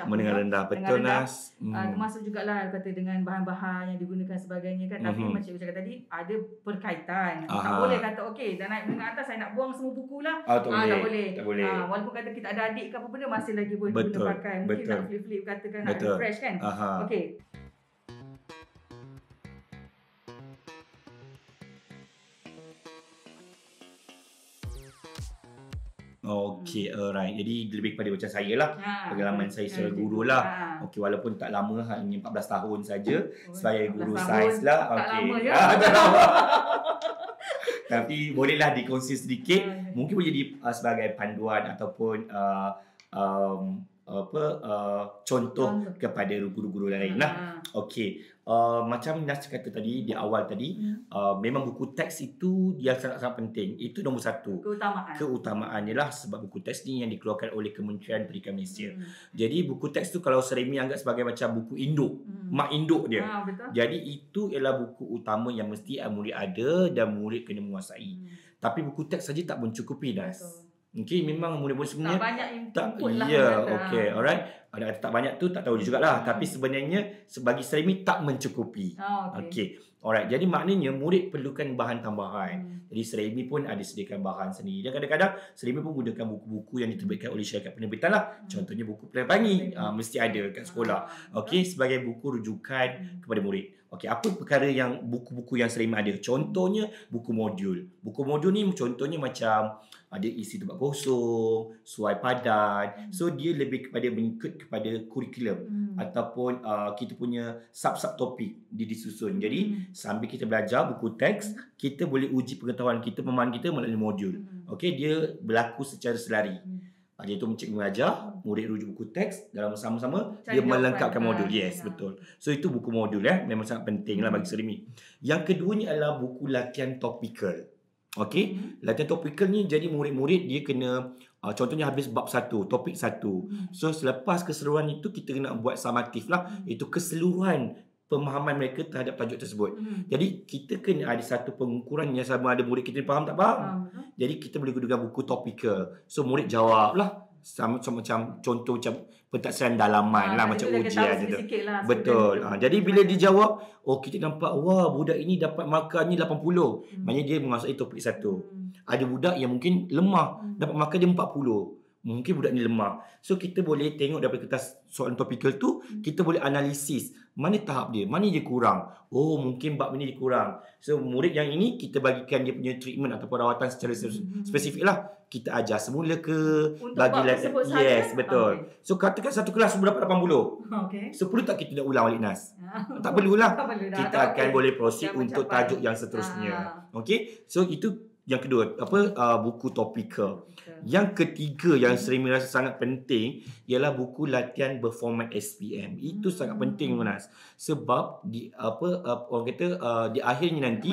menengah rendah. Betul, Nas. Termasuk jugalah kata dengan bahan-bahan yang digunakan sebagainya kan. Tapi macam saya cakap tadi, ada perkaitan. Tak boleh kata okey, dah naik menengah atas saya nak buang semua buku lah. Tak boleh. Walaupun kata kita ada adik ke apa benda, masih lagi boleh guna pakai. Mungkin nak flip-flip katakan, nak refresh kan. Okey. Okey, alright. Jadi lebih kepada macam saya lah. Pengalaman saya sebagai guru lah. Okey, walaupun tak lama, hanya 14 tahun saja sebagai guru sains lah. Tak lama ya. Tak lama. Tapi bolehlah dikongsi sedikit. Mungkin boleh jadi sebagai panduan ataupun contoh kepada guru-guru lain lah. Okey. Macam Nas kata tadi di awal tadi, memang buku teks itu dia sangat-sangat penting. Itu nombor satu. Keutamaannya lah sebab buku teks ni yang dikeluarkan oleh Kementerian Pendidikan Malaysia. Jadi buku teks tu kalau Seremi anggap sebagai macam buku induk, mak induk dia. Jadi itu ialah buku utama yang mesti murid ada dan murid kena menguasai. Tapi buku teks saja tak mencukupi, Nas. Okey, memang murid-murid sebenarnya tak banyak input lah. Ya, okey, alright. Ada tak banyak tu tak tahu jugalah. Tapi sebenarnya bagi Seremi tak mencukupi. Okey. Alright. Jadi maknanya murid perlukan bahan tambahan. Jadi Seremi pun ada sediakan bahan sendiri. Dan kadang-kadang Seremi pun gunakan buku-buku yang diterbitkan oleh syarikat penerbitan lah. Contohnya buku Pilihan Pelangi. Mesti ada kat sekolah. Okey, sebagai buku rujukan kepada murid. Okey, apa perkara yang buku-buku yang Seremi ada? Contohnya buku modul. Buku modul ni contohnya macam ada isi tempat kosong, suai padan. So dia lebih kepada mengikut kepada kurikulum ataupun kita punya sub-sub topik dia disusun. Jadi sambil kita belajar buku teks, kita boleh uji pengetahuan kita, pemahaman kita melalui modul. Okey, dia berlaku secara selari. Jadi itu cikgu mengajar, murid rujuk buku teks dalam sama-sama dia melengkapkan modul. Yes, betul. So itu buku modul memang sangat penting lah bagi Seremi. Yang keduanya adalah buku latihan topikal. Okey, latihan topikal ni jadi murid-murid dia kena contohnya habis bab 1, topik 1. So selepas keseluruhan itu kita kena buat summatif lah, itu keseluruhan pemahaman mereka terhadap tajuk tersebut. Jadi kita kena ada satu pengukuran yang sama ada murid kita faham tak faham. Jadi kita boleh gunakan buku topikal. So murid jawab lah sama macam contoh macam pentaksiran dalaman lah, macam ujian gitu. Betul. Jadi bila dijawab, kita nampak wah budak ini dapat markahnya 80. Maknanya dia menguasai topik 1. Ada budak yang mungkin lemah, dapat markah dia 40. Mungkin budak ni lemah. So kita boleh tengok daripada kertas soalan topikal tu, kita boleh analisis mana tahap dia, mana dia kurang. Oh, mungkin bab ini dia kurang. So murid yang ini kita bagikan dia punya treatment ataupun rawatan secara spesifik lah. Kita ajar semula ke untuk bagi latihan. Yes, betul. So katakan satu kelas semua dapat 80. 10 tak kita nak ulang balik, Nas? Tak perlulah. Kita akan boleh proceed untuk tajuk yang seterusnya. Okey. So itu yang kedua, buku topikal. Yang ketiga yang Seremi rasa sangat penting ialah buku latihan berformat SPM. Itu sangat penting, Nas. Sebab di orang kata di akhirnya nanti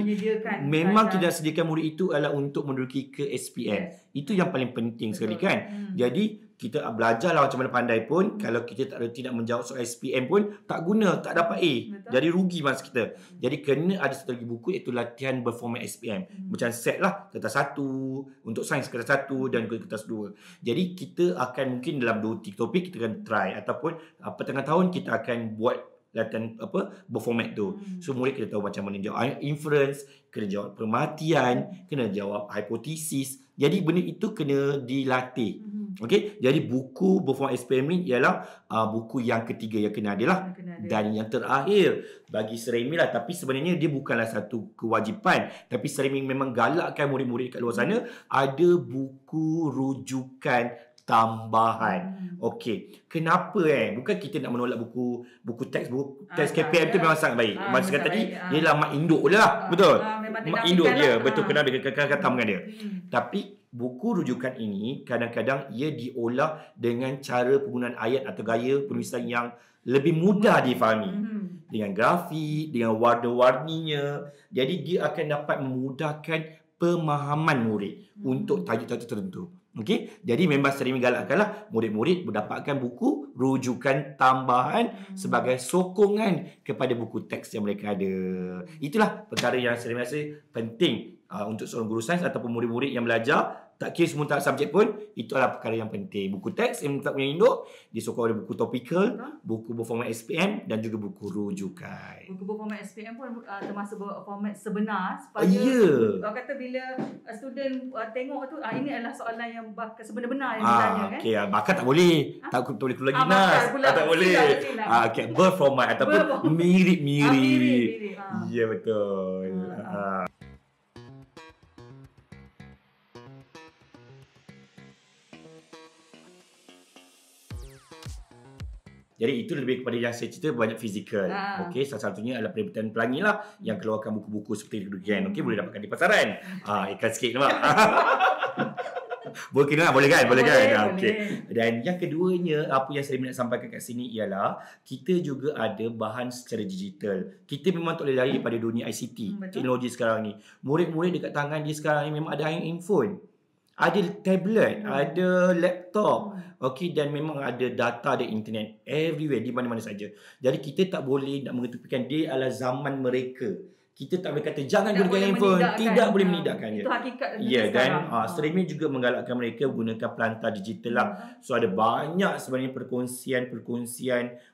memang kita sediakan murid itu adalah untuk menduduki ke SPM. Itu yang paling penting sekali kan. Jadi kita belajarlah macam mana pandai pun, kalau kita tak reti nak menjawab soal SPM pun tak guna, tak dapat A. Jadi rugi masa kita. Jadi kena ada satu lagi buku iaitu latihan berformat SPM. Macam set lah, kertas 1 untuk sains, kertas 1 dan kertas 2. Jadi kita akan mungkin dalam 2-3 topik kita akan try, ataupun tengah tahun kita akan buat latihan berformat tu. So murid kita tahu macam mana jawab inference, kena jawab permatian, kena jawab hipotesis. Jadi benda itu kena dilatih. Okey, jadi buku berformat SPM ni ialah buku yang ketiga yang kena ada lah. Dan yang terakhir bagi Seremi lah, tapi sebenarnya dia bukanlah satu kewajipan, tapi Seremi memang galakkan murid-murid kat luar sana ada buku rujukan tambahan. Okey, kenapa bukan kita nak menolak buku teks KPM tu memang sangat baik. Macam tadi dia lah mak induk je lah. Betul. Mak induk dia, betul, kena kata dia. Tapi buku rujukan ini kadang-kadang ia diolah dengan cara penggunaan ayat atau gaya penulisan yang lebih mudah difahami. Dengan grafik, dengan warna-warninya. Jadi dia akan dapat memudahkan pemahaman murid untuk tajuk-tajuk tertentu. Okey, jadi memang Seremi galakkanlah murid-murid mendapatkan buku rujukan tambahan sebagai sokongan kepada buku teks yang mereka ada. Itulah perkara yang Seremi rasa penting untuk seorang guru sains ataupun murid-murid yang belajar Tak kira semua subjek pun, itu adalah perkara yang penting. Buku teks yang tak punya induk, disokong ada buku topikal, buku berformat SPM dan juga buku rujukan. Buku berformat SPM pun termasuk format sebenar supaya kata bila student tengok tu, ini adalah soalan yang sebenar-benar yang ditanya kan. Okay, bakal tak boleh. Tak boleh keluar lagi Nas. Tak boleh. Okay, berformat ataupun mirip-mirip. Ya, betul. Jadi itu lebih kepada yang saya cerita banyak fizikal. Okey, salah satunya adalah Peribatan Pelangi lah yang keluarkan buku-buku seperti Rujukan. Okey, boleh dapatkan di pasaran. Ikan sikit nampak. Boleh kan? Boleh kan? Okey. Dan yang keduanya, apa yang saya nak sampaikan kat sini ialah kita juga ada bahan secara digital. Kita memang tak boleh lari daripada dunia ICT, teknologi sekarang ni. Murid-murid dekat tangan dia sekarang ni memang ada handphone. Ada tablet, ada laptop, okey, dan memang ada data dan internet everywhere, di mana-mana saja. Jadi kita tak boleh nak mengetepikan dia adalah zaman mereka. Kita tak boleh kata jangan gunakan handphone, tidak boleh menidakkan dia. Itu hakikat. Dan streaming juga menggalakkan mereka gunakan pelantar digital lah. So ada banyak sebenarnya perkongsian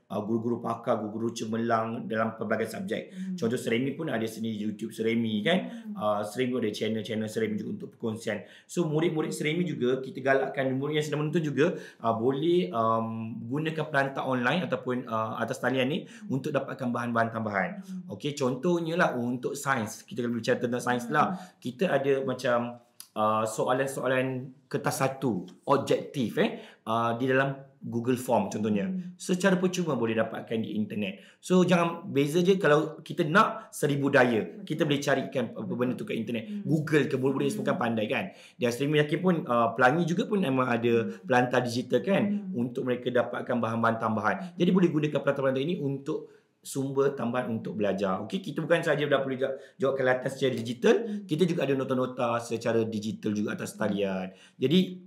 guru-guru pakar, guru-guru cemerlang dalam pelbagai subjek. Contoh Seremi pun ada sendiri YouTube Seremi kan. Seremi ada channel Seremi juga untuk perkongsian. So murid-murid Seremi juga kita galakkan, murid yang sedang menonton juga boleh gunakan pelantar online ataupun atas talian ni untuk dapatkan bahan-bahan tambahan. Okey, contohnya lah untuk sains. Kita kalau bicara tentang sains lah, kita ada macam soalan-soalan kertas satu objektif di dalam Google Form contohnya. Secara percuma boleh dapatkan di internet. So jangan beza je kalau kita nak 1000 daya. Kita boleh carikan apa benda tu kat internet. Google ke boleh semua pandai kan. Dan Seremi yakin pun Pelangi juga pun memang ada pelantar digital kan untuk mereka dapatkan bahan-bahan tambahan. Jadi boleh gunakan pelantar-pelantar ini untuk sumber tambahan untuk belajar. Okey, kita bukan saja dah boleh jawab kelihatan secara digital, kita juga ada nota-nota secara digital juga atas talian. Jadi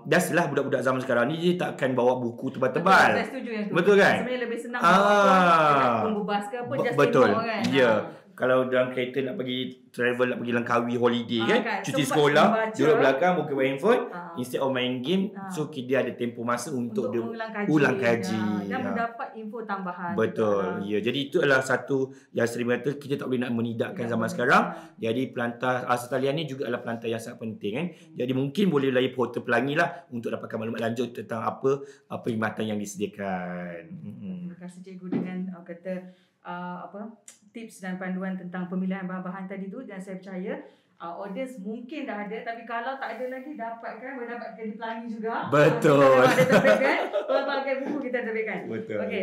biasalah budak-budak zaman sekarang ni dia tak akan bawa buku tebal-tebal. Saya setuju yang tu. Betul kan? Sebenarnya lebih senang bawa bebas ke apa, just betul. Tengok kan. Ya. Kalau dalam kereta nak pergi travel, nak pergi Langkawi holiday kan, cuti sekolah, duduk belakang buka handphone instead of main game. So dia ada tempoh masa untuk dia ulang kaji dan mendapat info tambahan. Betul. Ya, jadi itu adalah satu yang Seremi kata kita tak boleh nak menidakkan zaman sekarang. Jadi pelantar talian ni juga adalah pelantar yang sangat penting kan. Jadi mungkin boleh layar portal Pelangi lah untuk dapatkan maklumat lanjut tentang apa perkhidmatan yang disediakan. Terima kasih cikgu dengan tips dan panduan tentang pemilihan bahan-bahan tadi tu, dan saya percaya audience mungkin dah ada, tapi kalau tak ada lagi boleh dapatkan di Pelangi juga. Betul. Kalau ada terbitkan, kalau pakai buku kita terbitkan. Betul. Okey.